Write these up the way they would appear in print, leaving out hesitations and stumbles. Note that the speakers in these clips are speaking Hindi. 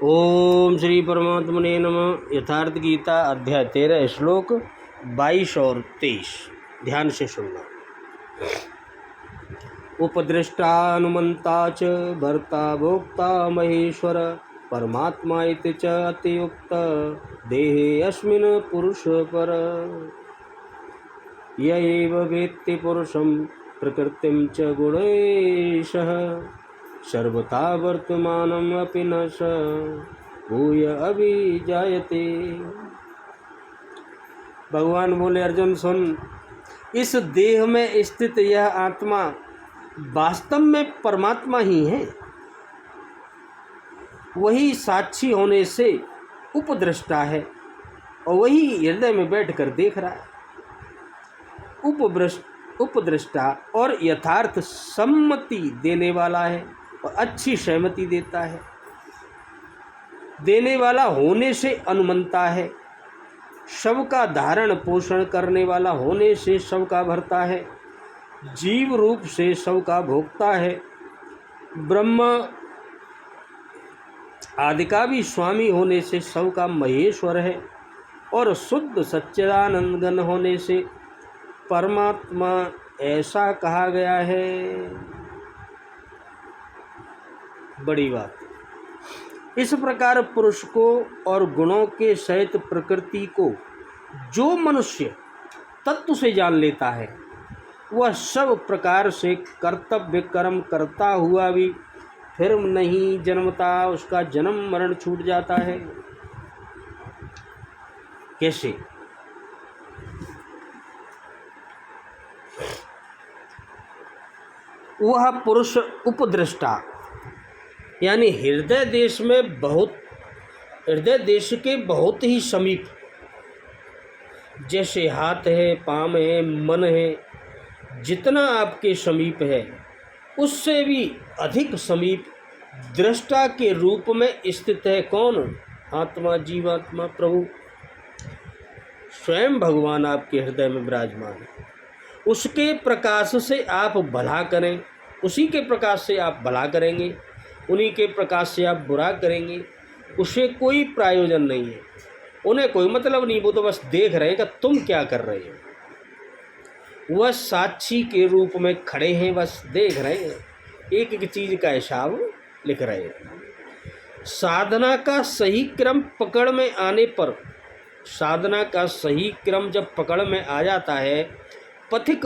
ओम श्री परमात्मने नमः। यथार्थ गीता अध्याय 13 श्लोक 22 और 23 ध्यान से सुनना। उपदृष्टानुमंता च भर्ता भोक्ता महेश्वर परमात्मा इति च अतियुक्त देहे अस्मिन् पुरुष पर य एव वेत्ति पुरुषं प्रकृतिं च गुणैशः सर्वथा वर्तमानम् अपि न स भूय अभिजायते। भगवान बोले, अर्जुन सुन, इस देह में स्थित यह आत्मा वास्तव में परमात्मा ही है। वही साक्षी होने से उपद्रष्टा है और वही हृदय में बैठकर देख रहा है। उपद्रष्टा और यथार्थ सम्मति देने वाला है और अच्छी सहमति देता है। देने वाला होने से अनुमंता है, सबका धारण पोषण करने वाला होने से सबका भरता है, जीव रूप से सबका भोगता है, ब्रह्म आदि का भी स्वामी होने से सबका महेश्वर है और शुद्ध सच्चिदानंद घन होने से परमात्मा ऐसा कहा गया है। बड़ी बात। इस प्रकार पुरुष को और गुणों के सहित प्रकृति को जो मनुष्य तत्व से जान लेता है, वह सब प्रकार से कर्तव्य कर्म करता हुआ भी फिर नहीं जन्मता, उसका जन्म मरण छूट जाता है। कैसे? वह पुरुष उपद्रष्टा यानी हृदय देश के बहुत ही समीप, जैसे हाथ है, पाँव है, मन है, जितना आपके समीप है उससे भी अधिक समीप दृष्टा के रूप में स्थित है। कौन? आत्मा, जीवात्मा, प्रभु स्वयं भगवान आपके हृदय में विराजमान है। उसके प्रकाश से आप भला करें, उसी के प्रकाश से आप भला करेंगे, उन्हीं के प्रकाश से आप बुरा करेंगे। उसे कोई प्रयोजन नहीं है, उन्हें कोई मतलब नहीं, वो तो बस देख रहे हैं कि तुम क्या कर रहे हो। वह साक्षी के रूप में खड़े हैं, बस देख रहे हैं, एक एक चीज़ का हिसाब लिख रहे हैं। साधना का सही क्रम पकड़ में आने पर, साधना का सही क्रम जब पकड़ में आ जाता है, पथिक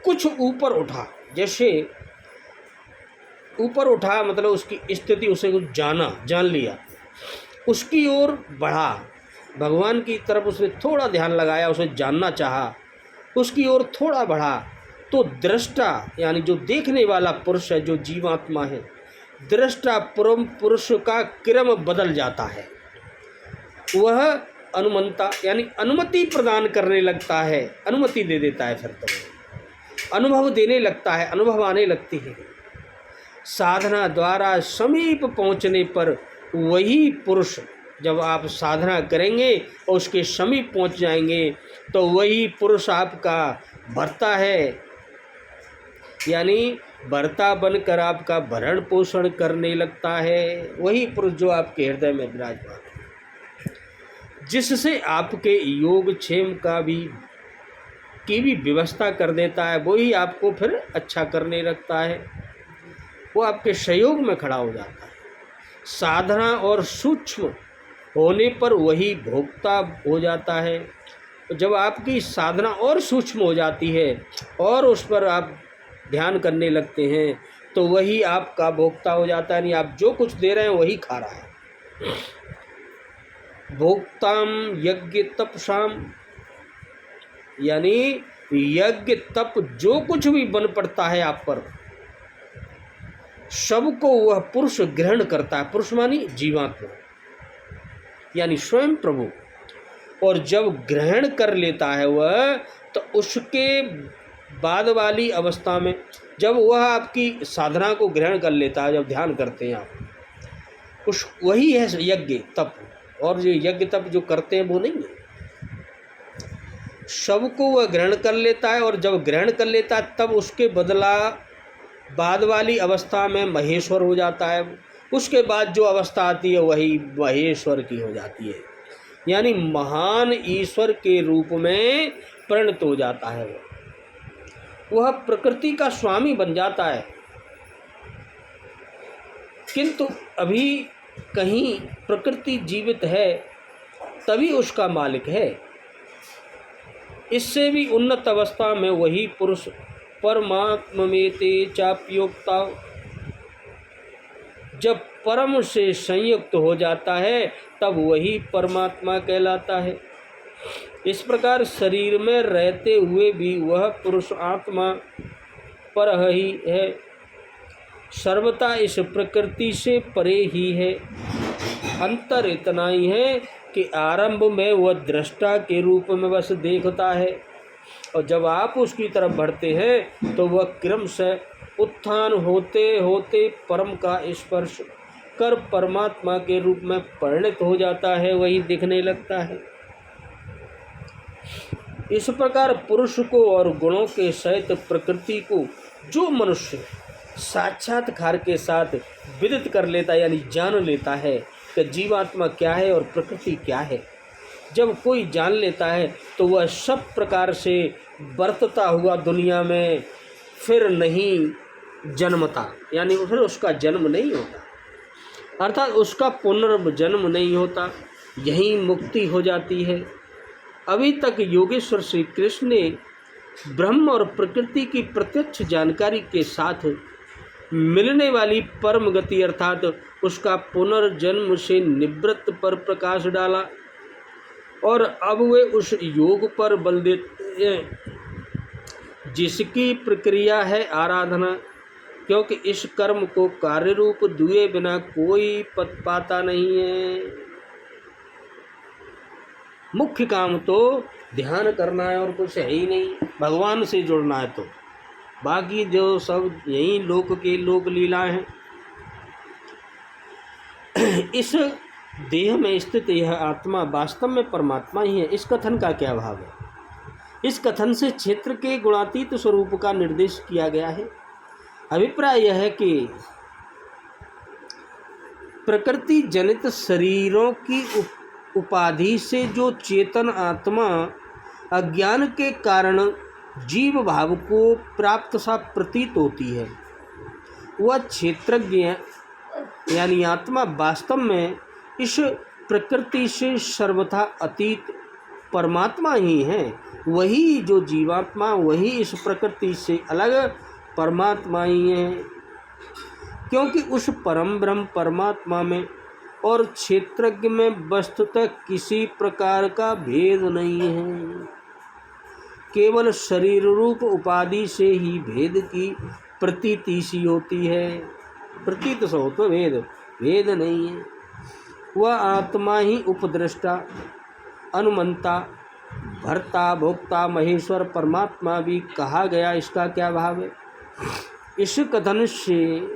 कुछ ऊपर उठा, जैसे ऊपर उठा मतलब उसकी स्थिति, उसे कुछ जान लिया, उसकी ओर बढ़ा, भगवान की तरफ उसने थोड़ा ध्यान लगाया, उसे जानना चाहा, उसकी ओर थोड़ा बढ़ा, तो दृष्टा यानी जो देखने वाला पुरुष है, जो जीवात्मा है, दृष्टा परम पुरुष का क्रम बदल जाता है। वह अनुमंता यानी अनुमति प्रदान करने लगता है, अनुमति दे देता है, फिर तो अनुभव देने लगता है, अनुभव आने लगती है। साधना द्वारा समीप पहुँचने पर वही पुरुष, जब आप साधना करेंगे और उसके समीप पहुँच जाएंगे, तो वही पुरुष आपका भरता है, यानी भरता बनकर आपका भरण पोषण करने लगता है। वही पुरुष जो आपके हृदय में विराजमान है, जिससे आपके योग क्षेम की भी व्यवस्था कर देता है, वही आपको फिर अच्छा करने लगता है, वो आपके सहयोग में खड़ा हो जाता है। साधना और सूक्ष्म होने पर वही भोक्ता हो जाता है। जब आपकी साधना और सूक्ष्म हो जाती है और उस पर आप ध्यान करने लगते हैं, तो वही आपका भोक्ता हो जाता है, यानी आप जो कुछ दे रहे हैं वही खा रहा है। भोक्ताम यज्ञ तपसाम, यानी यज्ञ तप जो कुछ भी बन पड़ता है आप पर, सबको वह पुरुष ग्रहण करता है। पुरुष मानी जीवात्मा, यानी स्वयं प्रभु। और जब ग्रहण कर लेता है वह, तो उसके बाद वाली अवस्था में, जब वह आपकी साधना को ग्रहण कर लेता है, जब ध्यान करते हैं आप, वही है यज्ञ तप। और जो यज्ञ तप जो करते हैं वो नहीं है, सबको वह ग्रहण कर लेता है। और जब ग्रहण कर लेता है, तब उसके बदला बाद वाली अवस्था में महेश्वर हो जाता है, उसके बाद जो अवस्था आती है वही महेश्वर की हो जाती है, यानी महान ईश्वर के रूप में परिणत हो जाता है। वह प्रकृति का स्वामी बन जाता है। किंतु अभी कहीं प्रकृति जीवित है तभी उसका मालिक है। इससे भी उन्नत अवस्था में वही पुरुष परमात्मा में ते चाप्योक्ता, जब परम से संयुक्त हो जाता है तब वही परमात्मा कहलाता है। इस प्रकार शरीर में रहते हुए भी वह पुरुष आत्मा पर ही है, सर्वथा इस प्रकृति से परे ही है। अंतर इतना ही है कि आरंभ में वह दृष्टा के रूप में बस देखता है, और जब आप उसकी तरफ बढ़ते हैं तो वह क्रम से उत्थान होते होते परम का स्पर्श कर परमात्मा के रूप में परिणत हो जाता है, वही दिखने लगता है। इस प्रकार पुरुष को और गुणों के सहित प्रकृति को जो मनुष्य साक्षात्कार के साथ विदित कर लेता है, यानी जान लेता है कि जीवात्मा क्या है और प्रकृति क्या है, जब कोई जान लेता है तो वह सब प्रकार से बरतता हुआ दुनिया में फिर नहीं जन्मता, यानी फिर उसका जन्म नहीं होता, अर्थात उसका पुनर्जन्म नहीं होता, यही मुक्ति हो जाती है। अभी तक योगेश्वर श्री कृष्ण ने ब्रह्म और प्रकृति की प्रत्यक्ष जानकारी के साथ मिलने वाली परम गति अर्थात उसका पुनर्जन्म से निवृत्त पर प्रकाश डाला, और अब वे उस योग पर बल देते हैं जिसकी प्रक्रिया है आराधना, क्योंकि इस कर्म को कार्य रूप दुए बिना कोई पद पाता नहीं है। मुख्य काम तो ध्यान करना है और कुछ है ही नहीं, भगवान से जुड़ना है, तो बाकी जो सब यही लोक के लोक लीलाएं हैं। इस देह में स्थित यह आत्मा वास्तव में परमात्मा ही है, इस कथन का क्या भाव है? इस कथन से क्षेत्र के गुणातीत स्वरूप का निर्देश किया गया है। अभिप्राय यह है कि प्रकृति जनित शरीरों की उपाधि से जो चेतन आत्मा अज्ञान के कारण जीव भाव को प्राप्त सा प्रतीत होती है, वह क्षेत्रज्ञ यानी आत्मा वास्तव में इस प्रकृति से सर्वथा अतीत परमात्मा ही है। वही जो जीवात्मा, वही इस प्रकृति से अलग परमात्मा ही है, क्योंकि उस परम ब्रह्म परमात्मा में और क्षेत्रज्ञ में वस्तुतः किसी प्रकार का भेद नहीं है। केवल शरीर रूप उपाधि से ही भेद की प्रतीति सी होती है, प्रतीत सो तो भेद नहीं है। वह आत्मा ही उपद्रष्टा, अनुमंता, भर्ता, भोक्ता, महेश्वर, परमात्मा भी कहा गया। इसका क्या भाव है? इस कथन से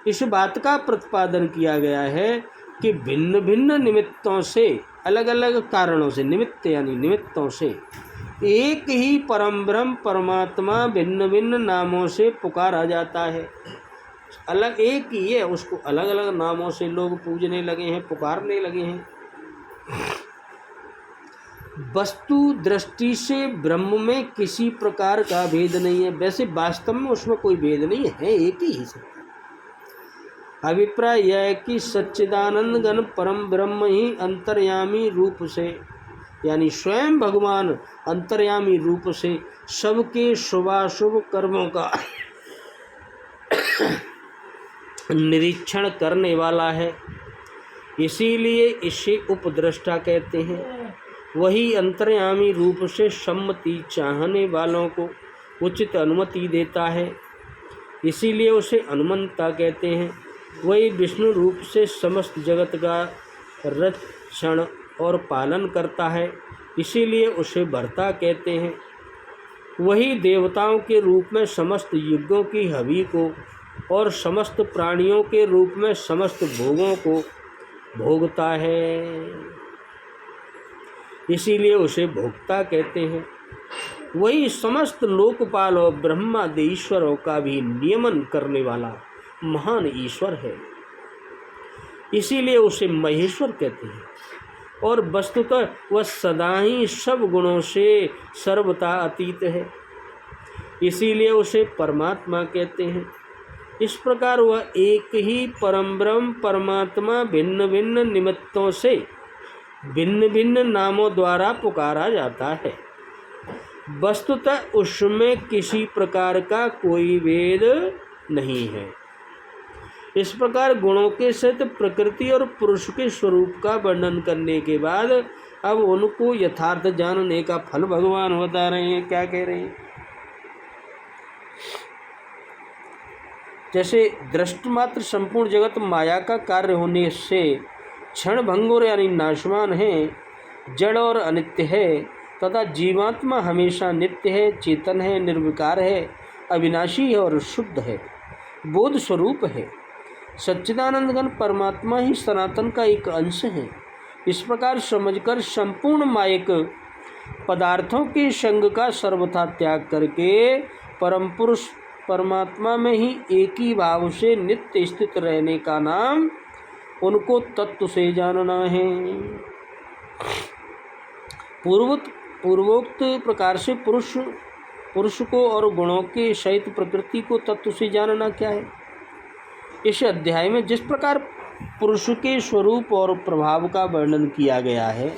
इस बात का प्रतिपादन किया गया है कि भिन्न भिन्न निमित्तों से, अलग अलग कारणों से, निमित्त यानी निमित्तों से एक ही परम ब्रह्म परमात्मा भिन्न भिन्न नामों से पुकारा जाता है। अलग एक ही है, उसको अलग अलग नामों से लोग पूजने लगे हैं, पुकारने लगे हैं। वस्तु दृष्टि से ब्रह्म में किसी प्रकार का भेद नहीं है, वैसे वास्तव में उसमें कोई भेद नहीं है, एक ही है। अभिप्राय यह है कि सच्चिदानंद घन परम ब्रह्म ही अंतर्यामी रूप से, यानी स्वयं भगवान अंतर्यामी रूप से सबके शुभाशुभ कर्मों का निरीक्षण करने वाला है, इसीलिए इसे उपद्रष्टा कहते हैं। वही अंतर्यामी रूप से सम्मति चाहने वालों को उचित अनुमति देता है, इसीलिए उसे अनुमंता कहते हैं। वही विष्णु रूप से समस्त जगत का रक्षण और पालन करता है, इसीलिए उसे भर्ता कहते हैं। वही देवताओं के रूप में समस्त युगों की हवि को और समस्त प्राणियों के रूप में समस्त भोगों को भोगता है, इसीलिए उसे भोक्ता कहते हैं। वही समस्त लोकपाल और ब्रह्मादि ईश्वरों का भी नियमन करने वाला महान ईश्वर है। इसीलिए उसे महेश्वर कहते हैं। और वस्तुतः वह सदा ही सब गुणों से सर्वथा अतीत है, इसीलिए उसे परमात्मा कहते हैं। इस प्रकार वह एक ही परम ब्रह्म परमात्मा भिन्न भिन्न निमित्तों से भिन्न भिन्न नामों द्वारा पुकारा जाता है। वस्तुतः उसमें किसी प्रकार का कोई भेद नहीं है। इस प्रकार गुणों के सहित प्रकृति और पुरुष के स्वरूप का वर्णन करने के बाद अब उनको यथार्थ जानने का फल भगवान बता रहे हैं। क्या कह रहे हैं? जैसे दृष्टमात्र संपूर्ण जगत माया का कार्य होने से क्षण भंगुर यानी नाशवान है, जड़ और अनित्य है, तथा जीवात्मा हमेशा नित्य है, चेतन है, निर्विकार है, अविनाशी है और शुद्ध है, बोध स्वरूप है। सच्चिदानंद घन परमात्मा ही सनातन का एक अंश है। इस प्रकार समझकर संपूर्ण मायिक पदार्थों के संग का सर्वथा त्याग करके परम पुरुष परमात्मा में ही एक ही भाव से नित्य स्थित रहने का नाम उनको तत्व से जानना है। पूर्वोक्त प्रकार से पुरुष को और गुणों के सहित प्रकृति को तत्व से जानना क्या है? इस अध्याय में जिस प्रकार पुरुष के स्वरूप और प्रभाव का वर्णन किया गया है,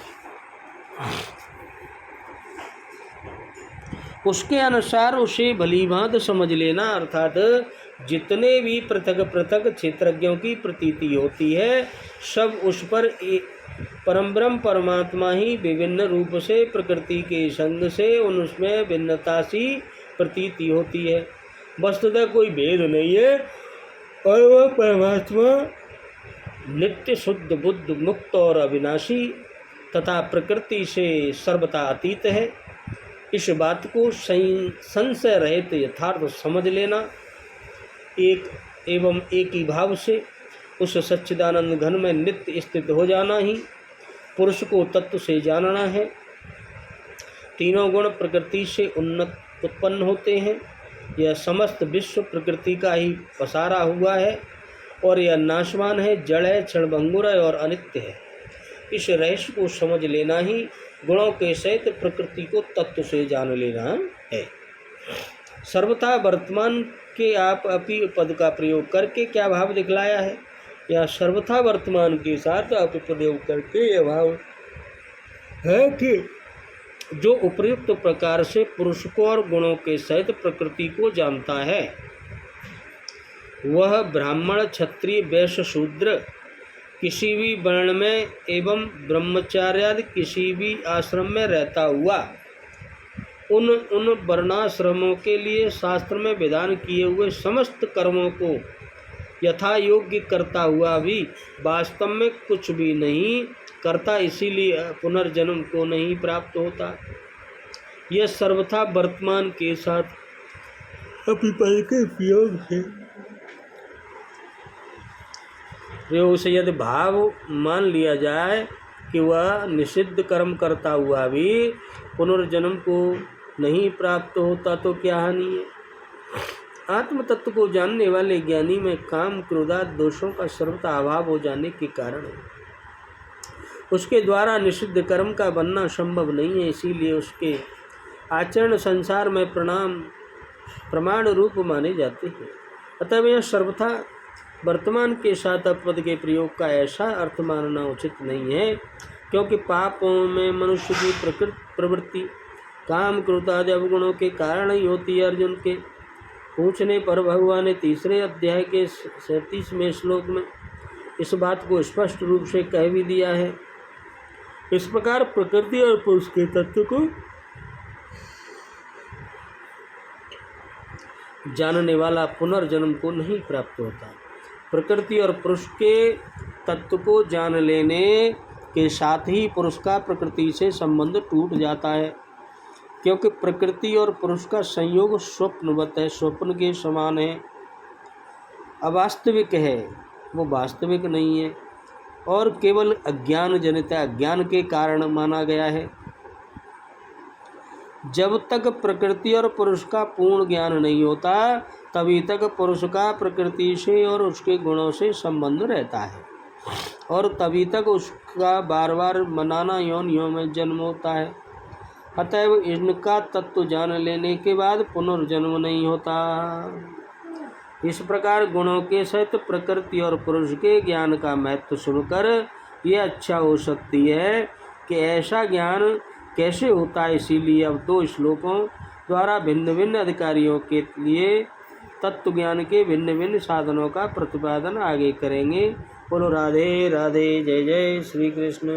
उसके अनुसार उसे भलीभांति समझ लेना, अर्थात जितने भी पृथक पृथक क्षेत्रज्ञों की प्रतीति होती है, सब उस पर परम ब्रह्म परमात्मा ही विभिन्न रूप से प्रकृति के संग से उनमें भिन्नता सी प्रतीति होती है। वस्तुतः कोई भेद नहीं है और वह परमात्मा नित्य शुद्ध बुद्ध मुक्त और अविनाशी तथा प्रकृति से सर्वथा अतीत है। इस बात को संशय रहित यथार्थ समझ लेना, एक एवं एक ही भाव से उस सच्चिदानंद घन में नित्य स्थित हो जाना ही पुरुष को तत्व से जानना है। तीनों गुण प्रकृति से उत्पन्न होते हैं। यह समस्त विश्व प्रकृति का ही पसारा हुआ है और यह नाशवान है, जड़ है, क्षणभंगुर है और अनित्य है। इस रहस्य को समझ लेना ही गुणों के सहित प्रकृति को तत्व से जान लेना है। सर्वथा वर्तमान के आप अपि पद का प्रयोग करके क्या भाव दिखलाया है? या सर्वथा वर्तमान के साथ अपि प्रयोग करके यह भाव है कि जो उपयुक्त प्रकार से पुरुष को और गुणों के सहित प्रकृति को जानता है, वह ब्राह्मण, क्षत्रिय, वैश्य, शूद्र किसी भी वर्ण में एवं ब्रह्मचार्यादि किसी भी आश्रम में रहता हुआ उन वर्णाश्रमों के लिए शास्त्र में विधान किए हुए समस्त कर्मों को यथा योग्य करता हुआ भी वास्तव में कुछ भी नहीं करता, इसीलिए पुनर्जन्म को नहीं प्राप्त होता। यह सर्वथा वर्तमान के साथ अपिपल के प्रयोग से यदि भाव मान लिया जाए कि वह निषिद्ध कर्म करता हुआ भी पुनर्जन्म को नहीं प्राप्त होता, तो क्या हानि है? आत्म तत्व को जानने वाले ज्ञानी में काम क्रोधादि दोषों का सर्वथा अभाव हो जाने के कारण उसके द्वारा निषिद्ध कर्म का बनना संभव नहीं है। इसीलिए उसके आचरण संसार में प्रमाण रूप माने जाते हैं। अतः यह सर्वथा वर्तमान के साथ अपद के प्रयोग का ऐसा अर्थ मानना उचित नहीं है, क्योंकि पापों में मनुष्य की प्रवृत्ति काम क्रोध आदि अवगुणों के कारण ही होती है। अर्जुन के पूछने पर भगवान ने 3 अध्याय के 37वें श्लोक में इस बात को स्पष्ट रूप से कह भी दिया है। इस प्रकार प्रकृति और पुरुष के तत्व को जानने वाला पुनर्जन्म को नहीं प्राप्त होता। प्रकृति और पुरुष के तत्व को जान लेने के साथ ही पुरुष का प्रकृति से संबंध टूट जाता है, क्योंकि प्रकृति और पुरुष का संयोग स्वप्नवत है, स्वप्न के समान है, अवास्तविक है, वो वास्तविक नहीं है और केवल अज्ञान जनित है, अज्ञान के कारण माना गया है। जब तक प्रकृति और पुरुष का पूर्ण ज्ञान नहीं होता, तभी तक पुरुष का प्रकृति से और उसके गुणों से संबंध रहता है। और तभी तक उसका बार बार मनाना योनियों में जन्म होता है। अतएव इनका तत्व जान लेने के बाद पुनर्जन्म नहीं होता। इस प्रकार गुणों के सहित प्रकृति और पुरुष के ज्ञान का महत्व सुनकर यह अच्छा हो सकती है कि ऐसा ज्ञान कैसे होता है। इसीलिए अब 2 श्लोकों द्वारा भिन्न भिन्न अधिकारियों के लिए तत्व ज्ञान के भिन्न भिन्न साधनों का प्रतिपादन आगे करेंगे। बोलो राधे राधे, जय जय श्री कृष्ण।